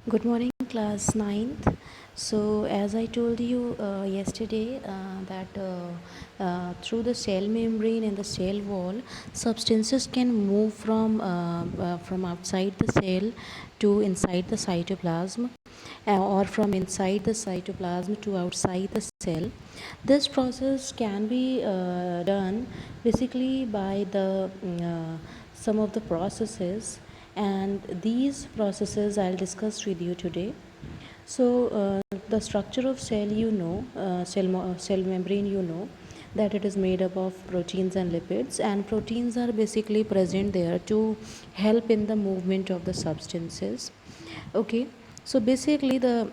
Good morning, class ninth. So, as I told you yesterday, that through the cell membrane and the cell wall, substances can move from outside the cell to inside the cytoplasm, or from inside the cytoplasm to outside the cell. This process can be done basically by the some of the processes, and these processes I'll discuss with you today. So, the structure of cell, cell membrane, that it is made up of proteins and lipids, and proteins are basically present there to help in the movement of the substances. Okay, so basically the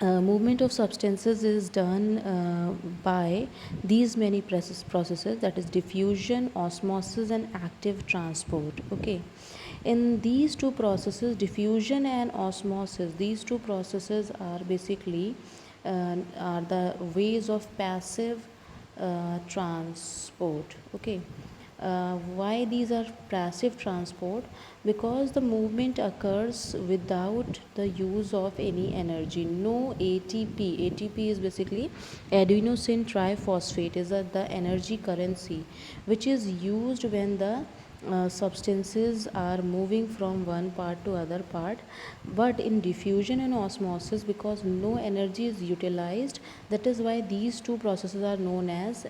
movement of substances is done by these many processes, that is diffusion, osmosis, and active transport. Okay, in these two processes, diffusion and osmosis, these two processes are basically are the ways of passive transport. Okay, why these are passive transport? Because the movement occurs without the use of any energy, no ATP. ATP is basically adenosine triphosphate, is the energy currency which is used when the substances are moving from one part to other part. But in diffusion and osmosis, because no energy is utilized, that is why these two processes are known as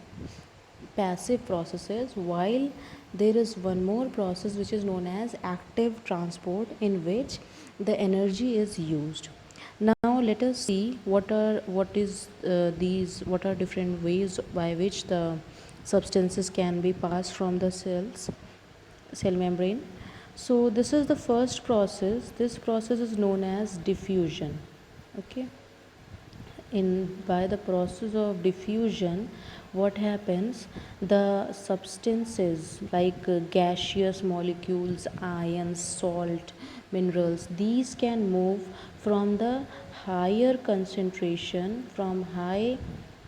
passive processes, while there is one more process which is known as active transport, in which the energy is used. Now let us see what are different ways by which the substances can be passed from the cell membrane. So this is the first process. This process is known as diffusion. Okay, in by the process of diffusion, what happens, the substances like gaseous molecules, ions, salt, minerals, these can move from the higher concentration, from high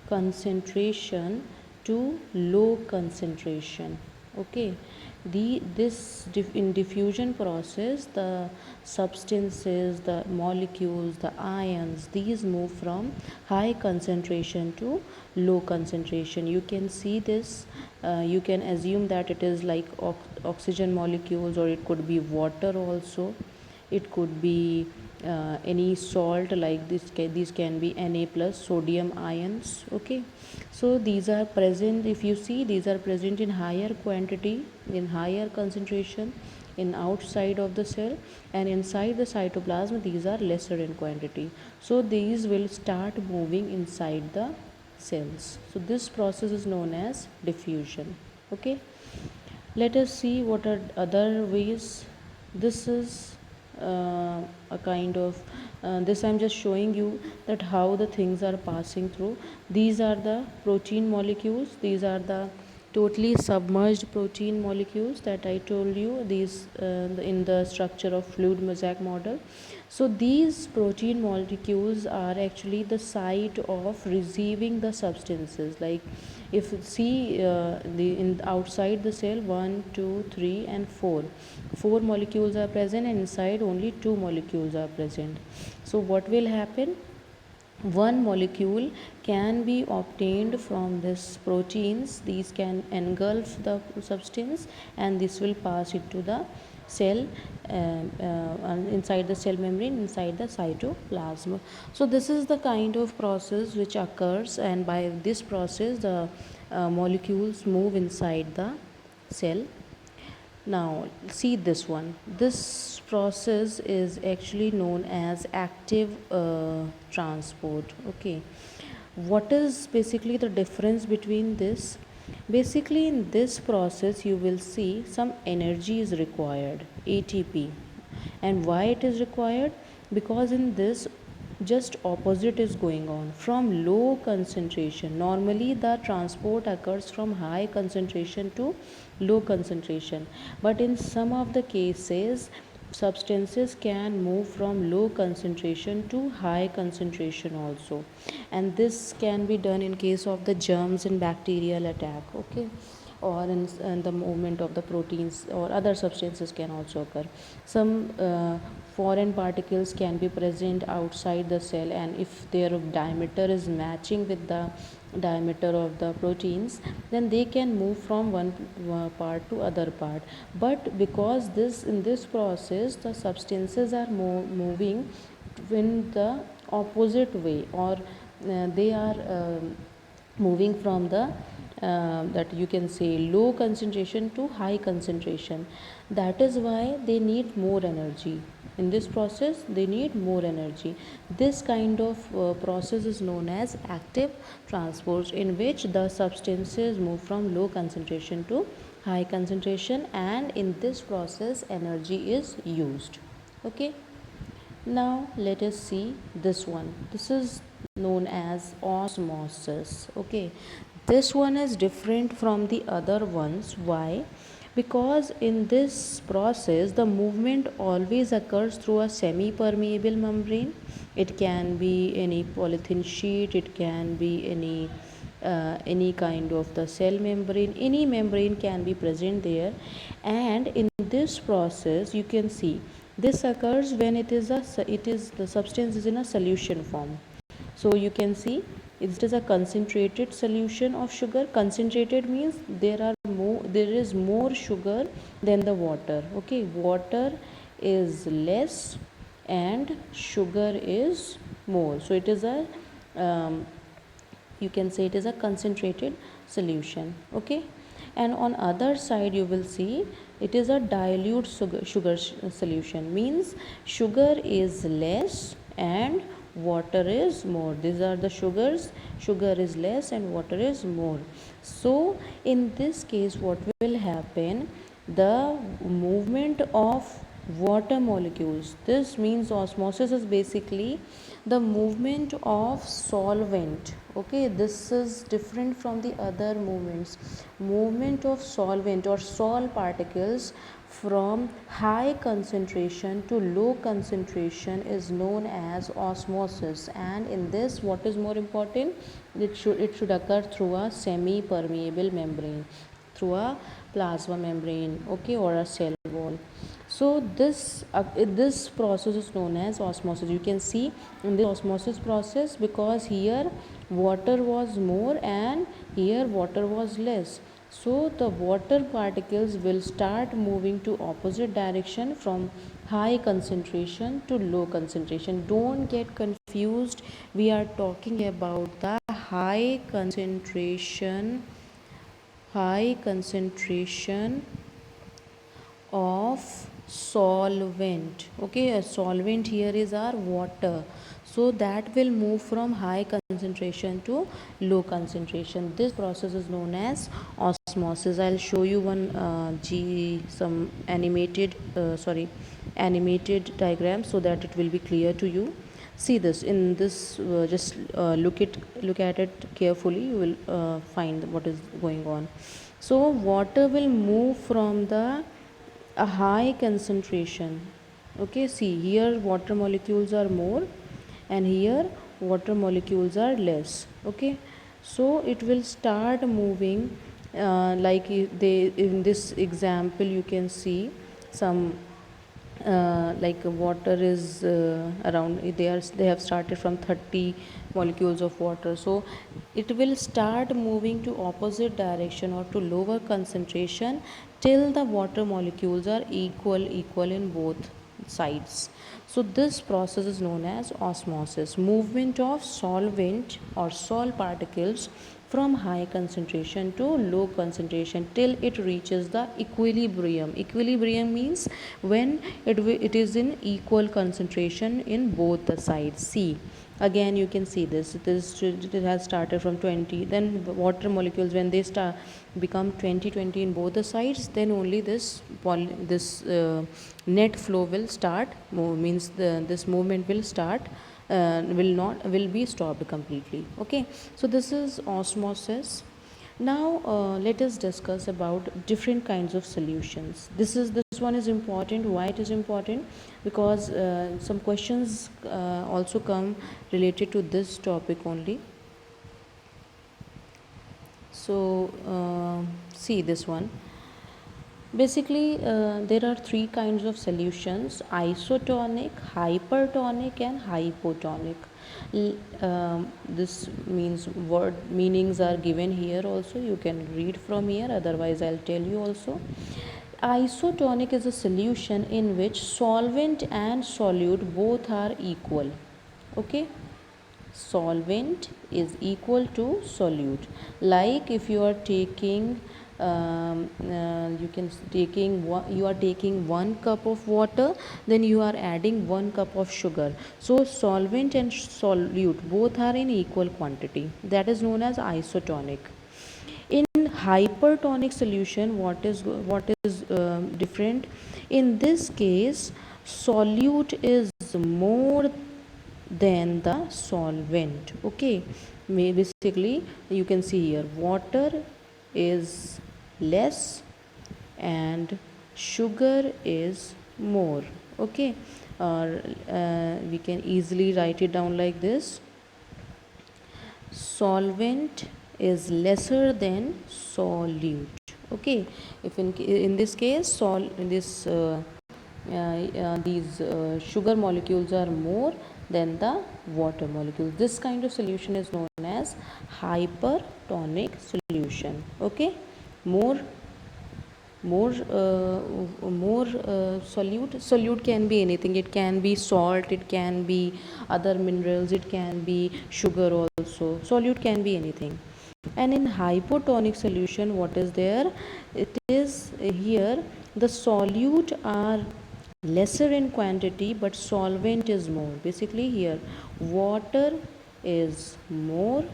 concentration to low concentration. Okay, in diffusion process, the substances, the molecules, the ions, these move from high concentration to low concentration. You can see this, you can assume that it is like oxygen molecules, or it could be water also, it could be any salt, like these can be Na plus sodium ions. Okay, so these are present, if you see, these are present in higher quantity, in higher concentration, in outside of the cell, and inside the cytoplasm these are lesser in quantity. So these will start moving inside the cells. So this process is known as diffusion. Okay, let us see what are other ways. This is a kind of this I'm just showing you that how the things are passing through. These are the protein molecules, these are the totally submerged protein molecules that I told you, these in the structure of fluid mosaic model. So these protein molecules are actually the site of receiving the substances. Like if you see the in outside the cell, 1 2 3 and 4 molecules are present, and inside only 2 molecules are present. So what will happen, one molecule can be obtained from this proteins, these can engulf the substance, and this will pass into the cell, inside the cell membrane, inside the cytoplasm. So this is the kind of process which occurs, and by this process the molecules move inside the cell. Now see this one, this process is actually known as active transport. Okay, what is basically the difference between this? Basically in this process you will see some energy is required, ATP. And why it is required? Because in this just opposite is going on, from low concentration, normally the transport occurs from high concentration to low concentration, but in some of the cases substances can move from low concentration to high concentration also, and this can be done in case of the germs and bacterial attack. Okay, or in the movement of the proteins or other substances can also occur. Some foreign particles can be present outside the cell, and if their diameter is matching with the diameter of the proteins, then they can move from one part to other part. But because this in this process the substances are moving in the opposite way, or they are moving from the that you can say low concentration to high concentration. That is why they need more energy. In this process they need more energy. This kind of process is known as active transport, in which the substances move from low concentration to high concentration, and in this process energy is used. Okay, now let us see this one. This is known as osmosis. Okay, this one is different from the other ones. Why? Because in this process the movement always occurs through a semi permeable membrane. It can be any polythene sheet, it can be any kind of the cell membrane, any membrane can be present there. And in this process you can see this occurs when it is the substance is in a solution form. So you can see it is a concentrated solution of sugar. Concentrated means there is more sugar than the water. Okay, water is less and sugar is more, so it is a you can say it is a concentrated solution. Okay, and on other side you will see it is a dilute sugar solution, means sugar is less and water is more. These are the sugars, sugar is less and water is more. So in this case what will happen, the movement of water molecules, this means osmosis is basically the movement of solvent. Okay, this is different from the other movements. Movement of solvent or sol particles from high concentration to low concentration is known as osmosis. And in this what is more important, it should occur through a semi permeable membrane, through a plasma membrane, okay, or a cell wall. So this process is known as osmosis. You can see in the osmosis process, because here water was more and here water was less, so the water particles will start moving to opposite direction from high concentration to low concentration. Don't get confused, we are talking about the high concentration of solvent. Okay, a solvent here is our water, so that will move from high concentration to low concentration. This process is known as osmosis. I'll show you one some animated diagram so that it will be clear to you. See this, in this just look at it carefully, you will find what is going on. So water will move from the a high concentration. Okay, see here water molecules are more and here water molecules are less. Okay, so it will start moving like they in this example you can see some like water is around, they have started from 30 molecules of water, so it will start moving to opposite direction or to lower concentration till the water molecules are equal in both sides. So this process is known as osmosis, movement of solvent or sol particles from high concentration to low concentration till it reaches the equilibrium. Equilibrium means when it is in equal concentration in both the sides. See, again you can see this, it has started from 20, then water molecules when they start become 20 in both the sides, then only this net flow will start, means this movement will start, will be stopped completely. Okay, so this is osmosis. Now let us discuss about different kinds of solutions. This one is important. Why it is important? Because some questions also come related to this topic only. So see this one. Basically, there are three kinds of solutions: isotonic, hypertonic, and hypotonic. This means word meanings are given here also. You can read from here, otherwise, I'll tell you also. Isotonic is a solution in which solvent and solute both are equal. Okay, solvent is equal to solute. Like if you are taking you can taking you are taking 1 cup of water, then you are adding 1 cup of sugar. So solvent and solute both are in equal quantity. That is known as isotonic. In hypertonic solution, what is different? In this case, solute is more than the solvent. Okay, basically you can see here water is less and sugar is more. Okay, or we can easily write it down like this: solvent is lesser than solute. Okay, if in this case these sugar molecules are more than the water molecules. This kind of solution is known as hypertonic solution. Okay, more solute can be anything. It can be salt, it can be other minerals, it can be sugar also. Solute can be anything. And in hypotonic solution, what is there? It is here the solute are lesser in quantity but solvent is more. Basically here water is more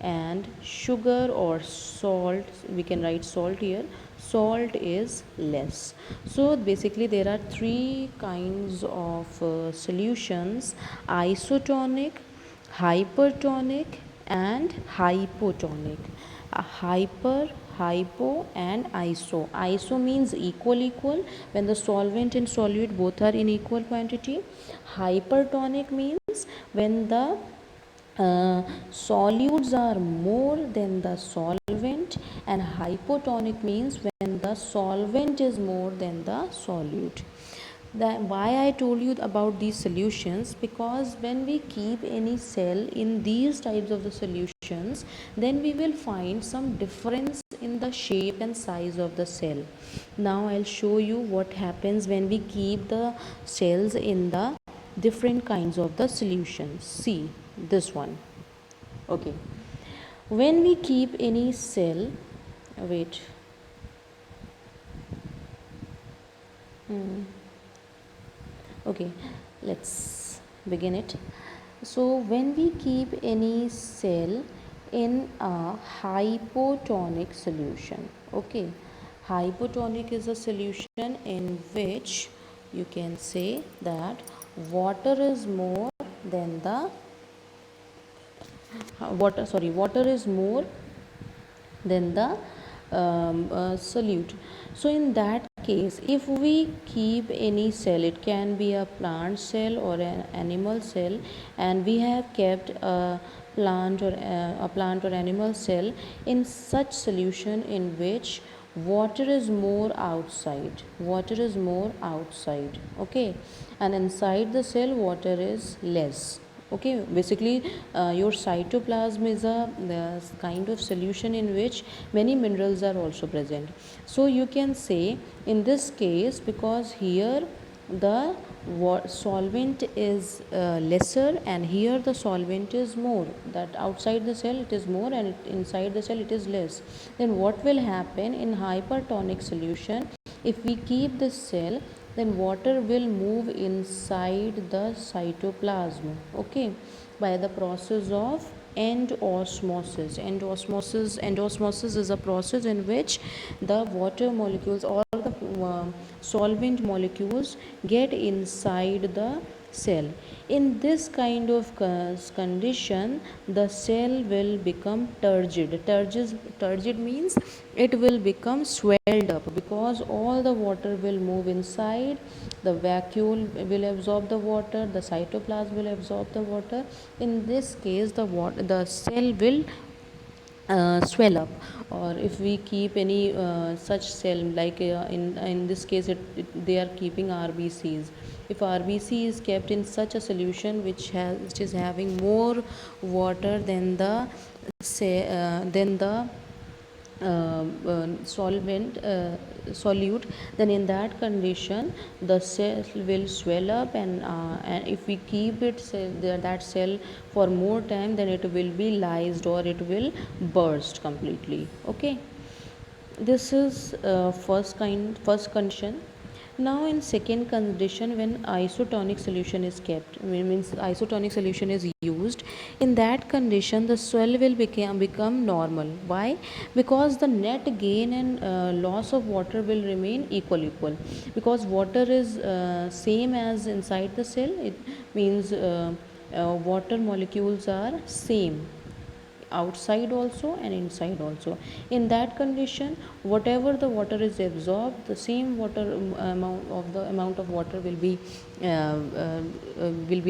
and sugar or salt, we can write salt here, salt is less. So basically there are three kinds of solutions: isotonic, hypertonic, and hypotonic. Hyper, hypo, and iso. Iso means equal when the solvent and solute both are in equal quantity. Hypertonic means when the solutes are more than the solvent, and hypotonic means when the solvent is more than the solute. Why I told you about these solutions? Because when we keep any cell in these types of the solutions, then we will find some difference in the shape and size of the cell. Now I'll show you what happens when we keep the cells in the different kinds of the solutions. See this one. Okay, when we keep any cell, wait, okay, let's begin it. So when we keep any cell in a hypotonic solution, okay, hypotonic is a solution in which you can say that water is more than the water is more than the solute. So in that case, if we keep any cell, it can be a plant cell or an animal cell, and we have kept a plant or animal cell in such solution in which water is more outside, okay, and inside the cell water is less. Okay, basically your cytoplasm is a kind of solution in which many minerals are also present. So you can say in this case, because here the solvent is lesser and here the solvent is more, that outside the cell it is more and inside the cell it is less, then what will happen in hypertonic solution? If we keep this cell, then water will move inside the cytoplasm, okay, by the process of endosmosis. Endosmosis is a process in which the water molecules or the solvent molecules get inside the cell. In this kind of condition, the cell will become turgid means it will become swelled up, because all the water will move inside, the vacuole will absorb the water, the cytoplasm will absorb the water. In this case, the cell will swell up, or if we keep any such cell, like in this case they are keeping RBCs. If RBC is kept in such a solution which is having more water than the say than the solvent solute, then in that condition the cell will swell up, and if we keep that cell for more time, then it will be lysed or it will burst completely. Okay, this is first condition. Now in second condition, when isotonic solution is kept, means isotonic solution is used, in that condition the swell will become normal. Why? Because the net gain and loss of water will remain equal, because water is same as inside the cell. It means water molecules are same outside also and inside also. In that condition, whatever the water is absorbed, the same amount of water will be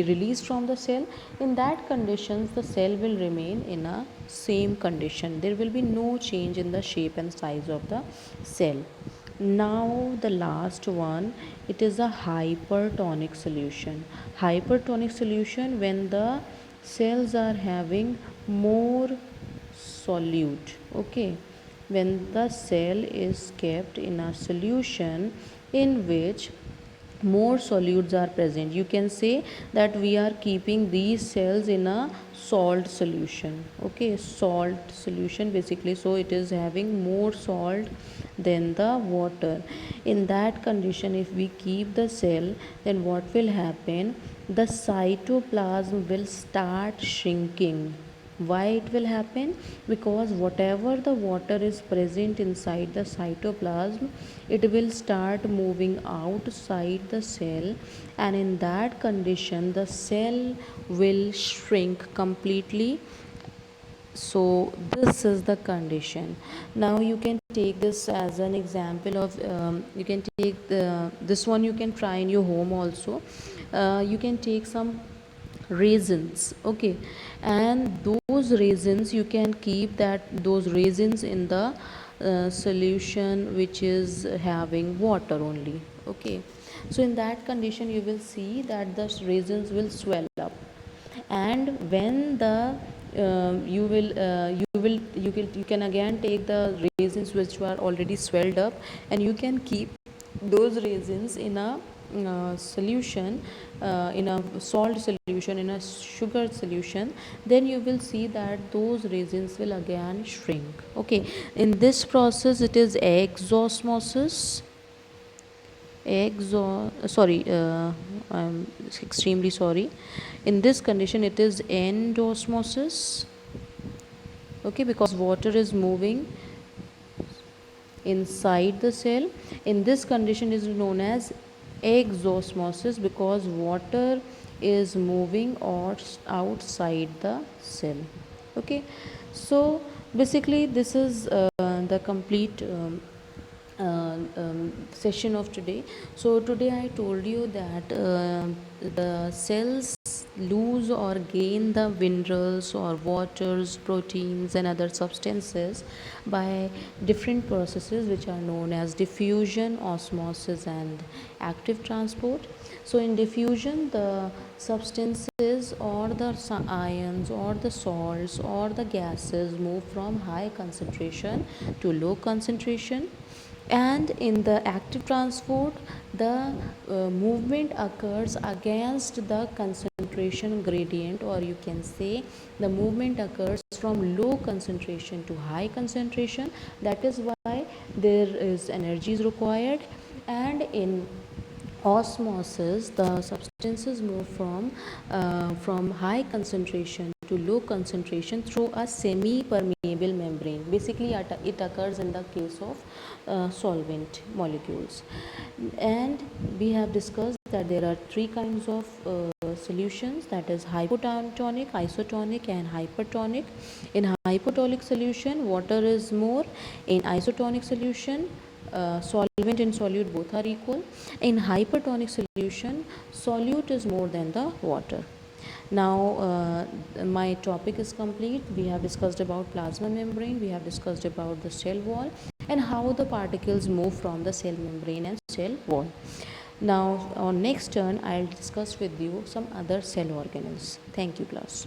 released from the cell. In that conditions, the cell will remain in a same condition. There will be no change in the shape and size of the cell. Now the last one, it is a hypertonic solution. Hypertonic solution, when the cells are having more solute. Okay, when the cell is kept in a solution in which more solutes are present, you can say that we are keeping these cells in a salt solution. Okay, salt solution basically, so it is having more salt than the water. In that condition, if we keep the cell, then what will happen? The cytoplasm will start shrinking. Why it will happen? Because whatever the water is present inside the cytoplasm, it will start moving outside the cell, and in that condition the cell will shrink completely. So this is the condition. Now you can take this as an example of you can take this one, you can try in your home also. You can take some raisins. Okay, and those raisins, you can keep those raisins in the solution which is having water only. Okay, so in that condition you will see that the raisins will swell up, and when the you can again take the raisins which were already swelled up, and you can keep those raisins in a solution, in a salt solution, in a sugar solution. Then you will see that those raisins will again shrink. Okay, in this process it is exosmosis. I'm extremely sorry. In this condition it is endosmosis. Okay, because water is moving inside the cell. In this condition is known as exosmosis, because water is moving outside the cell. Okay, so basically this is the complete session of today. So today I told you that the cells lose or gain the minerals or waters, proteins and other substances by different processes which are known as diffusion, osmosis and active transport. So in diffusion, the substances or the ions or the salts or the gases move from high concentration to low concentration, and in the active transport the movement occurs against the concentration gradient, or you can say the movement occurs from low concentration to high concentration. That is why there is energy is required. And in osmosis, the substances move from high concentration to low concentration through a semi-permeable membrane. Basically, it occurs in the case of solvent molecules. And we have discussed that there are three kinds of solutions, that is hypotonic, isotonic and hypertonic. In hypotonic solution, water is more. In isotonic solution, solvent and solute both are equal. In hypertonic solution, solute is more than the water. Now my topic is complete. We have discussed about plasma membrane, we have discussed about the cell wall, and how the particles move from the cell membrane and cell wall. Now on next turn I'll discuss with you some other cell organelles. Thank you, class.